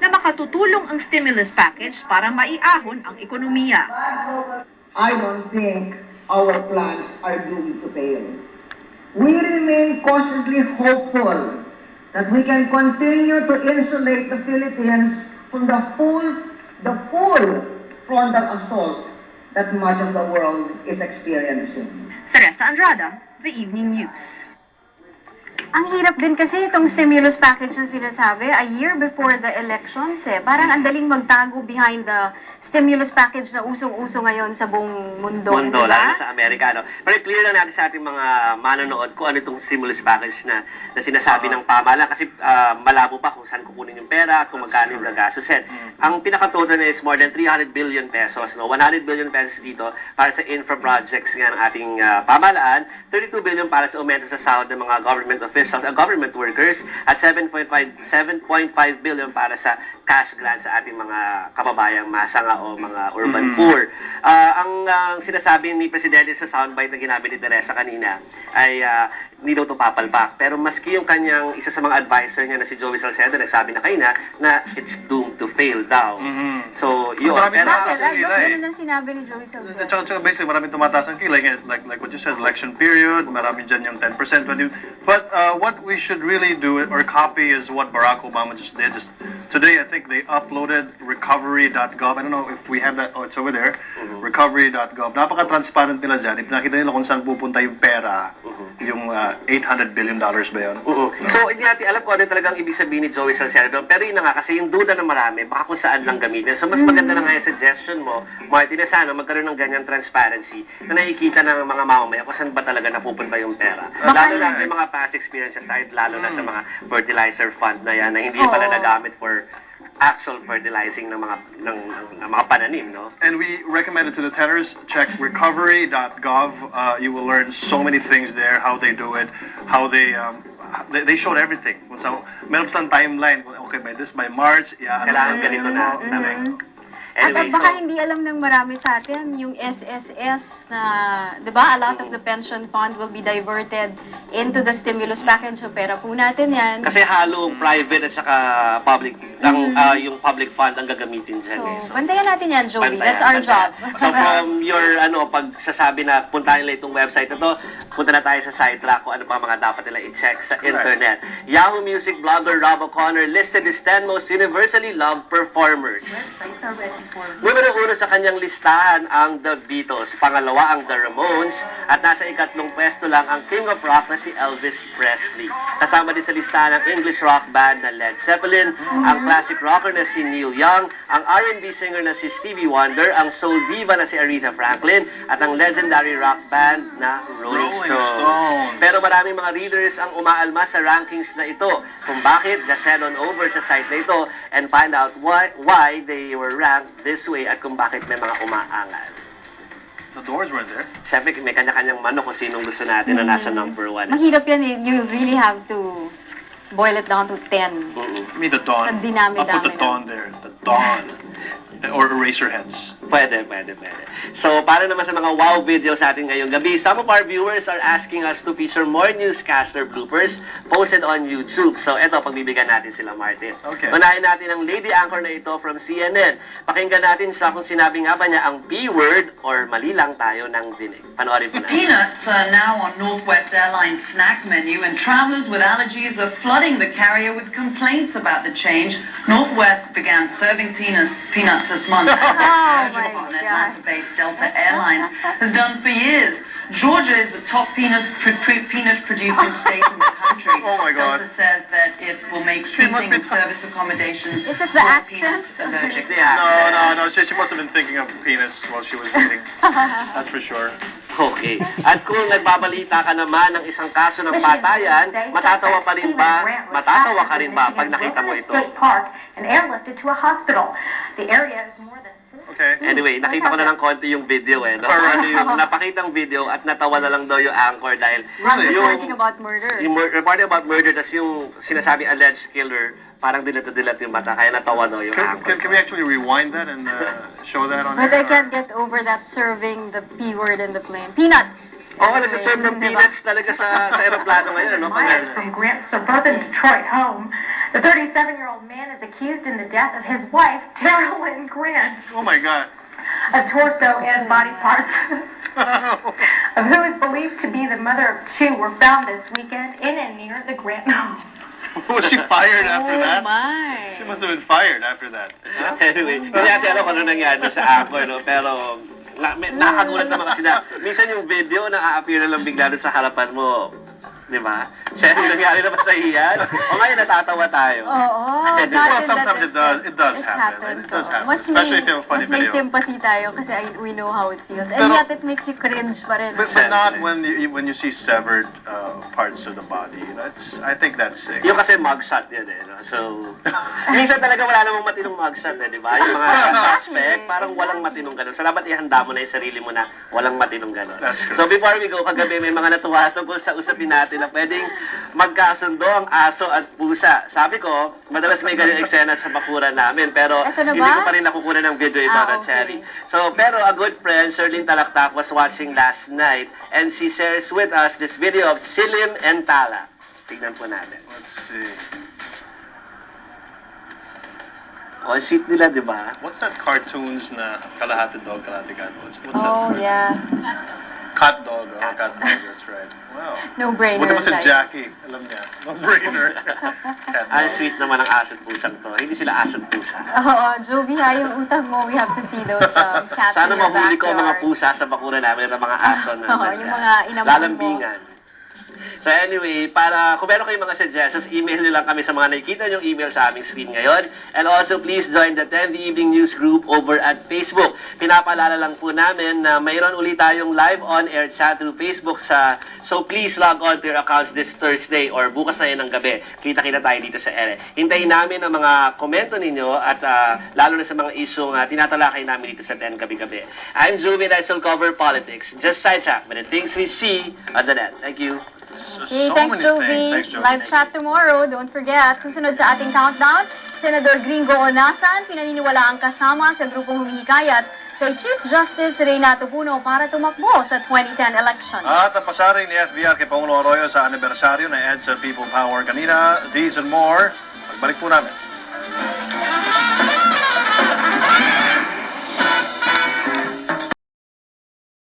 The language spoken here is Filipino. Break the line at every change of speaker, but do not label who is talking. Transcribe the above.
na makatutulong ang stimulus package para maiahon ang ekonomiya.
I don't think our plans are doomed to fail. We remain cautiously hopeful that we can continue to insulate the Philippines from the full frontal assault that much of the world is experiencing.
Teresa Andrada, The Evening News.
Ang hirap din kasi itong stimulus package na sinasabi a year before the elections eh. Parang ang daling magtago behind the stimulus package na usong-uso ngayon sa buong mundo.
Lalo
Diba?
sa Amerika. No? Pero clear lang natin sa ating mga manonood kung ano itong stimulus package na sinasabi ng pamahalaan kasi malabo pa kung saan kukunin yung pera, kung magkano yung gagastusin. Ang pinaka-total na is more than 300 billion pesos. No? 100 billion pesos dito para sa infra projects nga ng ating pamahalaan, 32 billion para sa aumento sa sahod ng mga government officials and government workers, at 7.5 billion para sa cash grant sa ating mga kababayang masanga o mga urban poor. Ang sinasabi ni Presidente sa soundbite na ginamit ni Teresa kanina ay hindi daw ito papalpak. Pero maski yung kanyang isa sa mga advisor niya na si Joey Salcedo nagsabi na kanina na it's doomed to fail daw. So, yun.
Bakit?
Ang
Ganun ang sinabi ni Joey Salcedo.
Tsaka basically, maraming tumataas ang kilay. Like what you said, election period, marami dyan yung 10%. But what we should really do or copy is what Barack Obama just did. Today, I think they uploaded recovery.gov. I don't know if we have that. Oh, it's over there. Recovery.gov. Napaka-transparent nila dyan. Ipinakita nila kung saan pupunta yung pera. Yung $800 billion ba yun?
So, hindi natin alam kung ano talagang ibig sabihin ni Joey Salcedo. Pero yun na nga, kasi yung duda ng marami, baka kung saan lang gamitin. So, mas maganda na nga yung suggestion mo, Martin, na sana magkaroon ng ganyan transparency na nakikita ng mga mamamaya kung saan ba talaga napupunta yung pera. Lalo na yung mga past experiences tayo, lalo na sa mga fertilizer fund na yan, na hindi pala nagamit for actual fertilizing ng mga pananim, no?
And we recommend it to the tenors. Check recovery.gov. You will learn so many things there, how they do it, how they showed everything. So, meron silang timeline. Okay, by March,
Kailangan ganito na. Anyway,
At baka hindi alam ng marami sa atin, yung SSS na, di ba, a lot of the pension fund will be diverted into the stimulus package. So, pera po natin yan.
kasi halong private at saka public, yung public fund ang gagamitin dyan.
So, bantayan natin yan, Joey. That's our job.
So, from your, pagsasabi na puntahan nila itong website na to, punta na tayo sa sidetrack kung ano pa mga dapat nila i-check sa internet. Yahoo Music blogger Rob O'Connor listed his 10 most universally loved performers.
Websites are ready for
Numero 1 sa kanyang listahan ang The Beatles, pangalawa ang The Ramones, at nasa ikatlong pwesto lang ang King of Rock na si Elvis Presley. Kasama din sa listahan ang English rock band na Led Zeppelin, ang classic rocker na si Neil Young, ang R&B singer na si Stevie Wonder, ang soul diva na si Aretha Franklin, at ang legendary rock band na Rolling Stones. Pero maraming mga readers ang umaalma sa rankings na ito. Kung bakit, just head on over sa site na ito and find out why they were ranked this way at kung bakit may mga umaangal.
The Doors weren't there.
Siyempre, may kanya-kanyang mano kung sinong gusto natin na nasa number 1.
Mahirap yan eh. You really have to boil it down to 10.
I mean, the Dawn.
Sa dinami-dami
I'll put the Dawn there. The Dawn. Or Eraserheads.
Pwede. So, para naman sa mga wow videos natin ngayong gabi, some of our viewers are asking us to feature more newscaster bloopers posted on YouTube. So, eto, pagbibigyan natin sila, Martin.
Okay.
Unahin natin ang lady anchor na ito from CNN. Pakinggan natin siya kung sinabi nga ba niya ang P-word or mali lang tayo ng dinig. Panoorin po natin.
Peanuts are now on Northwest Airlines snack menu, and travelers with allergies are flooding the carrier with complaints about the change. Northwest began serving peanuts this month, as its virgin partner, Atlanta-based Delta Airlines, has done for years. Georgia is the top peanut-producing state in the country.
Oh my God.
Delta says that it will make seating and service accommodations
Is it the
for
accent?
peanut allergic.
No. She must have been thinking of penis while she was eating. That's for sure.
Okay. At kung nagbabalita ka naman ng isang kaso ng patayan, matatawa ka rin ba pag nakita mo ito?
Park and airlifted to a hospital. The area is more than
Okay.
Anyway, nakita ko na ng konti yung video no? Yung napakitang video at natawa na lang daw yung anchor dahil
Reporting about murder.
yung reporting about murder, tas yung sinasabi alleged killer, parang dilat yung mata, kaya natawa daw yung anchor.
Can we actually rewind that and show that on
But
air?
I can't get over that serving the P word in the plane. Peanuts!
Oo, nagsaserve ng peanuts talaga sa aeroplano ngayon, ano?
miles from Grant's suburban Detroit home. The 37-year-old man is accused in the death of his wife, Tara Lynn Grant,
Oh my God.
of torso and body parts of who is believed to be the mother of two were found this weekend in and near the Grant home.
Was she fired after that?
my.
She must have been fired after that.
Anyway, hindi natin alam kung ano nangyari sa ako, no? Pero nakagulat naman kasi na minsan yung video na a-appear na lang bigla doon sa harapan mo. Di ba? Siya yung nangyari naman sa iyan. O ngayon natatawa tayo.
Oo.
Well,
not in
sometimes
that
it does
it
happen. It does happen.
Mas
Especially
may,
if you have a funny
mas may
video.
sympathy tayo kasi we know how it feels. And
Pero-
yet it makes you cringe pa rin.
But not when you see severed parts of the body. I think that's sick.
Yung kasi mugshot yun eh. No? So, minsan talaga wala namang matinong mugshot eh, di ba? Yung mga suspect, parang walang matinong ganun. So, dapat ihanda mo na yung sarili mo na walang matinong ganun.
That's correct.
So, before we go, kagabi may mga natuwa tungkol sa usapin natin na pwedeng magkasundo ang aso at pusa. Sabi ko, madalas may ganyan eksena sa bakuran namin, pero
Eto na
hindi
ba?
ko pa rin nakukunan ng video ito
Ah,
na
okay.
Cherry. So, pero a good friend, Sherlyn Talaktak, was watching last night and she shares with us this video of Silim and Tala. Tignan po natin.
Let's see.
Oh, sweet nila, di ba?
What's that cartoons na kalahati dog, kalahati cat? What's
Oh,
that?
yeah.
Cat dog. Oh, cat dog. That's right. Wow.
No-brainer.
Buti mo si
like.
Jackie. Alam niya. No-brainer. Cat
Ang
dog.
sweet naman ng aso at pusang to. Hindi sila aso at pusa.
Oo, Jovi, ha, yung utang mo, we have to see those cats
Sana
in your
mahuli ko ang mga
backyard.
pusa sa bakuran namin ng mga aso na
Oo, yung mga inampun mo.
lalambingan. So anyway, para kung meron kayong mga suggestions, email nyo lang kami sa mga nakikita nyong email sa aming screen ngayon. And also, please join the 10 Evening News Group over at Facebook. Pinapaalala lang po namin na mayroon ulit tayong live on-air chat through Facebook so please log on to your accounts this Thursday or bukas na yun ng gabi. Kita-kita tayo dito sa ere. Hintayin namin ang mga komento ninyo at lalo na sa mga isyong tinatalakay namin dito sa 10 gabi-gabi. I'm Juvin, I still cover politics. Just sidetrack, but the things we see on the net. Thank you.
Okay, thanks,
many
Jovi.
things. Thanks, Jovi.
Live chat tomorrow. Don't forget. Susunod sa ating countdown, Senador Gringo Onasan, pinaniniwala ang kasama sa grupong humihikayat kay Chief Justice Reynato Puno para tumakbo sa 2010 election.
At ang pasaring ni FBR kay Pangulo Arroyo sa anibersaryo na EDSA People Power kanina. These and more. Pagbalik po namin.